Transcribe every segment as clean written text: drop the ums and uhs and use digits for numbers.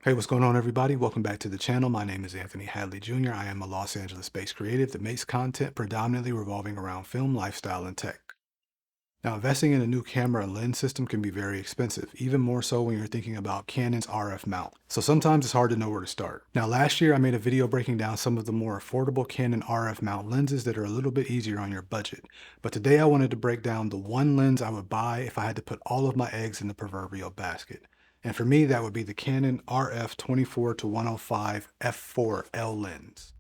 Hey, what's going on, everybody? Welcome back to the channel. My name is Anthony Hadley Jr. I am a Los Angeles-based creative that makes content predominantly revolving around film, lifestyle, and tech. Now, investing in a new camera and lens system can be very expensive, even more so when you're thinking about Canon's RF mount. So sometimes it's hard to know where to start. Now, last year I made a video breaking down some of the more affordable Canon RF mount lenses that are a little bit easier on your budget. But today I wanted to break down the one lens I would buy if I had to put all of my eggs in the proverbial basket. And for me, that would be the Canon RF 24-105 f4L lens.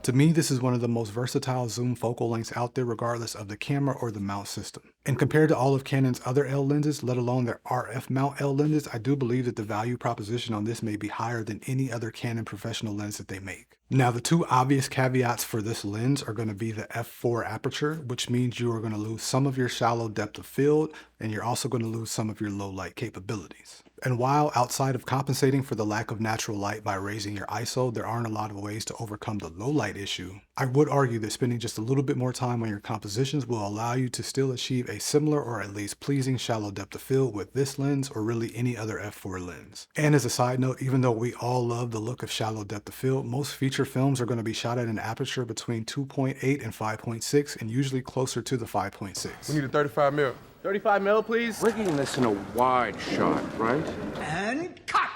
To me, this is one of the most versatile zoom focal lengths out there, regardless of the camera or the mount system. And compared to all of Canon's other L lenses, let alone their RF mount L lenses, I do believe that the value proposition on this may be higher than any other Canon professional lens that they make. Now, the two obvious caveats for this lens are going to be the f4 aperture, which means you are going to lose some of your shallow depth of field, and you're also going to lose some of your low light capabilities. And while outside of compensating for the lack of natural light by raising your ISO, there aren't a lot of ways to overcome the low light issue, I would argue that spending just a little bit more time on your compositions will allow you to still achieve a similar or at least pleasing shallow depth of field with this lens or really any other f4 lens. And as a side note, even though we all love the look of shallow depth of field, most feature films are going to be shot at an aperture between 2.8 and 5.6 and usually closer to the 5.6. We need a 35 mil. 35 mil, please. We're getting this in a wide shot, right? And cut!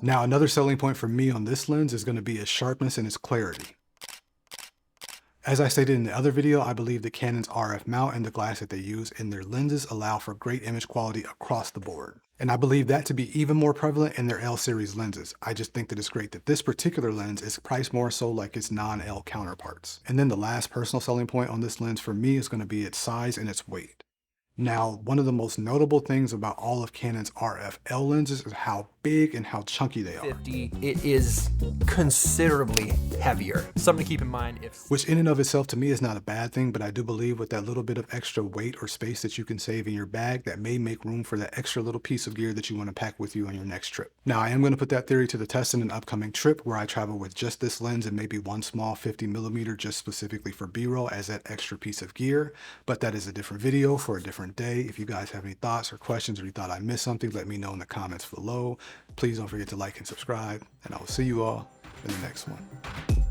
Now, another selling point for me on this lens is going to be its sharpness and its clarity. As I stated in the other video, I believe that Canon's RF mount and the glass that they use in their lenses allow for great image quality across the board. And I believe that to be even more prevalent in their L series lenses. I just think that it's great that this particular lens is priced more so like its non-L counterparts. And then the last personal selling point on this lens for me is going to be its size and its weight. Now, one of the most notable things about all of Canon's RF L lenses is how big and how chunky they are. 50, it is considerably heavier. Something to keep in mind Which in and of itself to me is not a bad thing, but I do believe with that little bit of extra weight or space that you can save in your bag, that may make room for that extra little piece of gear that you want to pack with you on your next trip. Now, I am going to put that theory to the test in an upcoming trip where I travel with just this lens and maybe one small 50mm just specifically for B-roll as that extra piece of gear, but that is a different video for a different day. If you guys have any thoughts or questions or you thought I missed something, let me know in the comments below. Please don't forget to like and subscribe, and I will see you all in the next one.